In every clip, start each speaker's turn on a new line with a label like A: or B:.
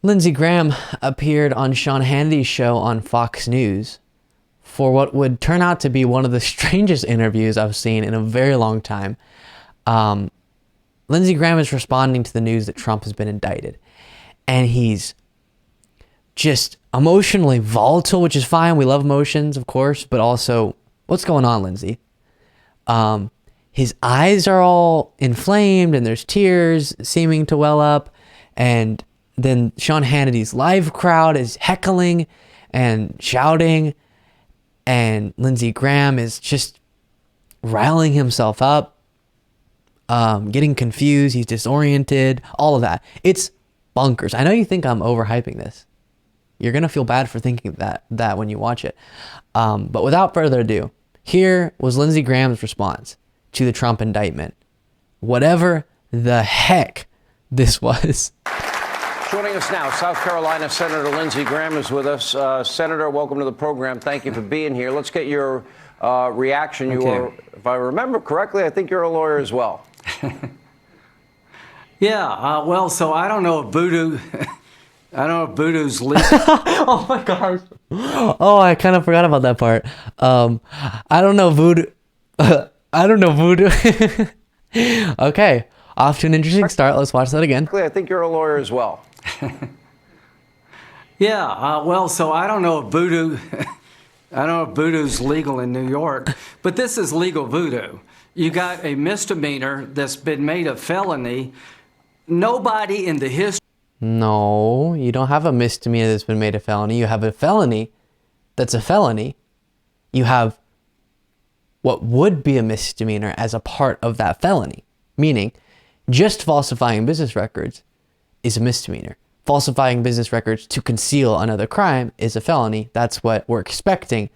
A: Lindsey Graham appeared on Sean Hannity's show on Fox News for what would turn out to be one of the strangest interviews I've seen in a very long time. Lindsey Graham is responding to the news that Trump has been indicted. And he's just emotionally volatile, which is fine. We love emotions, of course, but also, what's going on, Lindsey? His eyes are all inflamed and there's tears seeming to well up. And then Sean Hannity's live crowd is heckling and shouting. And Lindsey Graham is just riling himself up, getting confused. He's disoriented, all of that. It's bonkers. I know you think I'm overhyping this. You're going to feel bad for thinking that when you watch it. But without further ado, here was Lindsey Graham's response to the Trump indictment. Whatever the heck this was.
B: Joining us now, South Carolina Senator Lindsey Graham is with us. Senator, welcome to the program. Thank you for being here. Let's get your reaction. You were, if I remember correctly, I think you're a lawyer as well.
C: Yeah, well, so I don't know if voodoo, I don't know if voodoo's legal.
A: Oh my gosh. Oh, I kind of forgot about that part. I don't know voodoo. I don't know voodoo. Okay, off to an interesting start. Let's watch that again.
B: I think you're a lawyer as well.
C: Yeah, well, so I don't know if voodoo, I don't know if voodoo's legal in New York, but this is legal voodoo. You got a misdemeanor that's been made a felony. Nobody in the history.
A: No, you don't have a misdemeanor that's been made a felony. You have a felony that's a felony. You have what would be a misdemeanor as a part of that felony, meaning just falsifying business records is a misdemeanor. Falsifying business records to conceal another crime is a felony. That's what we're expecting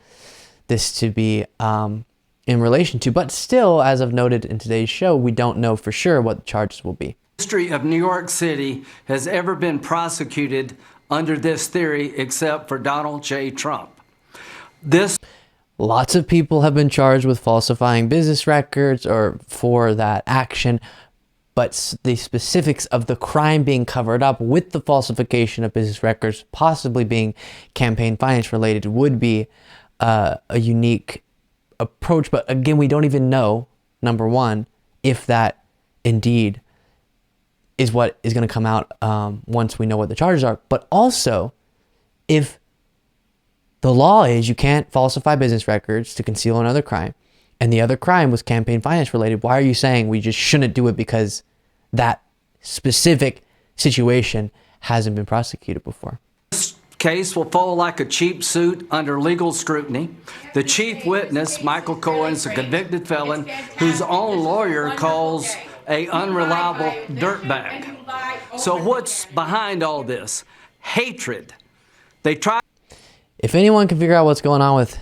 A: this to be in relation to. But still, as I've noted in today's show, we don't know for sure what the charges will be.
C: History of New York City has ever been prosecuted under this theory except for Donald J. Trump.
A: Lots of people have been charged with falsifying business records or for that action, but the specifics of the crime being covered up with the falsification of business records, possibly being campaign finance related, would be a unique approach. But again, we don't even know, number one, if that indeed is what is going to come out once we know what the charges are. But also, if the law is you can't falsify business records to conceal another crime, and the other crime was campaign finance related, why are you saying we just shouldn't do it because that specific situation hasn't been prosecuted before?
C: This case will fall like a cheap suit under legal scrutiny. The chief witness, Michael Cohen, is a convicted felon whose own lawyer calls a unreliable dirtbag. So what's behind all this? Hatred. They try.
A: If anyone can figure out what's going on with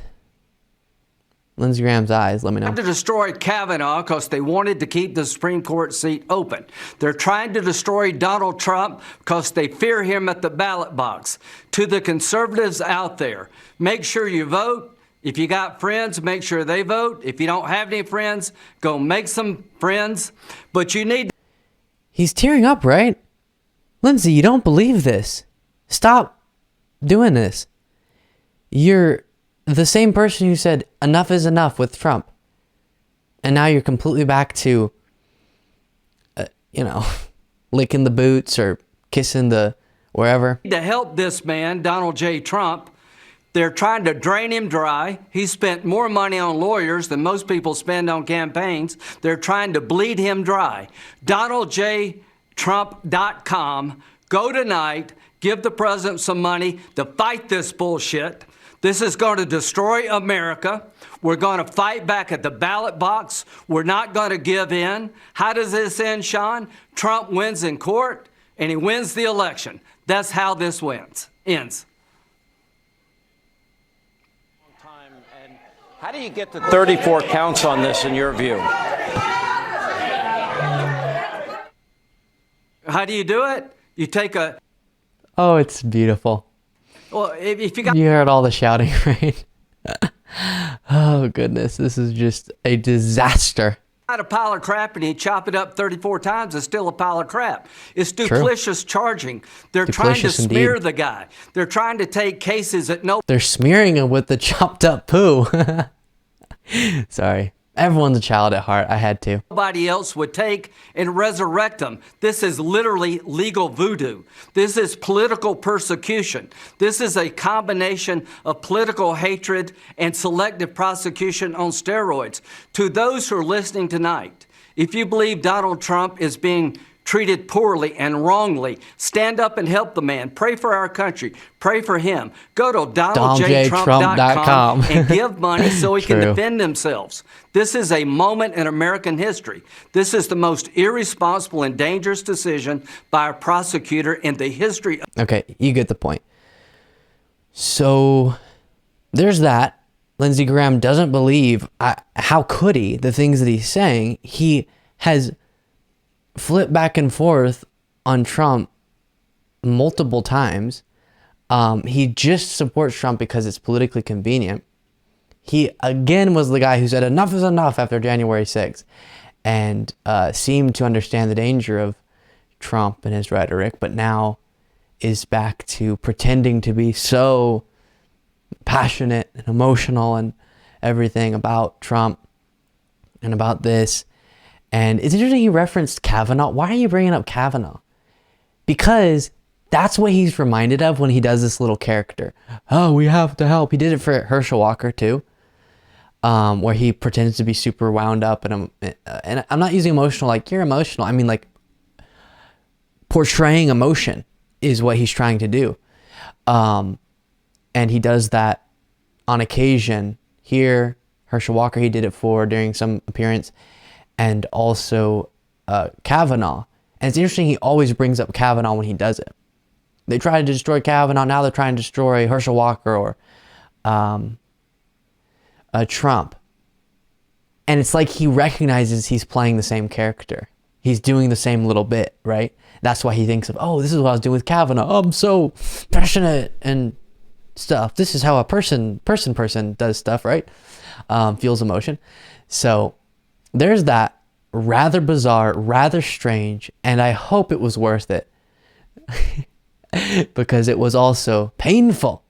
A: Lindsey Graham's eyes, let me know.
C: To destroy Kavanaugh because they wanted to keep the Supreme Court seat open. They're trying to destroy Donald Trump because they fear him at the ballot box. To the conservatives out there, make sure you vote. If you got friends, make sure they vote. If you don't have any friends, go make some friends. But you need.
A: He's tearing up, right? Lindsey, you don't believe this. Stop doing this. You're the same person who said enough is enough with Trump. And now you're completely back to, licking the boots or kissing the wherever.
C: To help this man, Donald J. Trump, they're trying to drain him dry. He spent more money on lawyers than most people spend on campaigns. They're trying to bleed him dry. DonaldJTrump.com. Go tonight. Give the president some money to fight this bullshit. This is going to destroy America. We're going to fight back at the ballot box. We're not going to give in. How does this end, Sean? Trump wins in court, and he wins the election. That's how this ends.
B: How do you get to 34 counts on this, in your view?
C: How do you do it? You take a...
A: Oh, it's beautiful.
C: Well, if you got...
A: You heard all the shouting, right? Oh, goodness. This is just a disaster.
C: A pile of crap and he chop it up 34 times, it's still a pile of crap. It's duplicitous charging. They're trying to smear the guy. They're trying to take cases that
A: They're smearing him with the chopped up poo. Sorry. Everyone's a child at heart. I had to.
C: Nobody else would take and resurrect them. This is literally legal voodoo. This is political persecution. This is a combination of political hatred and selective prosecution on steroids. To those who are listening tonight, if you believe Donald Trump is being treated poorly and wrongly, stand up and help the man. Pray for our country. Pray for him. Go to DonaldJTrump.com and give money so he can defend themselves. This is a moment in American history. This is the most irresponsible and dangerous decision by a prosecutor in the history.
A: Okay, you get the point. So there's that. Lindsey Graham doesn't believe, how could he, the things that he's saying. He has flipped back and forth on Trump multiple times. He just supports Trump because it's politically convenient. He again was the guy who said enough is enough after January 6th and seemed to understand the danger of Trump and his rhetoric, but now is back to pretending to be so passionate and emotional and everything about Trump and about this. And it's interesting he referenced Kavanaugh. Why are you bringing up Kavanaugh? Because that's what he's reminded of when he does this little character. Oh, we have to help. He did it for Herschel Walker too, where he pretends to be super wound up. And I'm not using emotional like you're emotional. I mean like portraying emotion is what he's trying to do. And he does that on occasion. Here, Herschel Walker, he did it for during some appearance. And also Kavanaugh. And it's interesting, he always brings up Kavanaugh when he does it. They tried to destroy Kavanaugh, now they're trying to destroy Herschel Walker or Trump. And it's like he recognizes he's playing the same character. He's doing the same little bit, right? That's why he thinks of, oh, this is what I was doing with Kavanaugh. Oh, I'm so passionate and stuff. This is how a person does stuff, right? Feels emotion. So there's that. Rather bizarre, rather strange, and I hope it was worth it because it was also painful.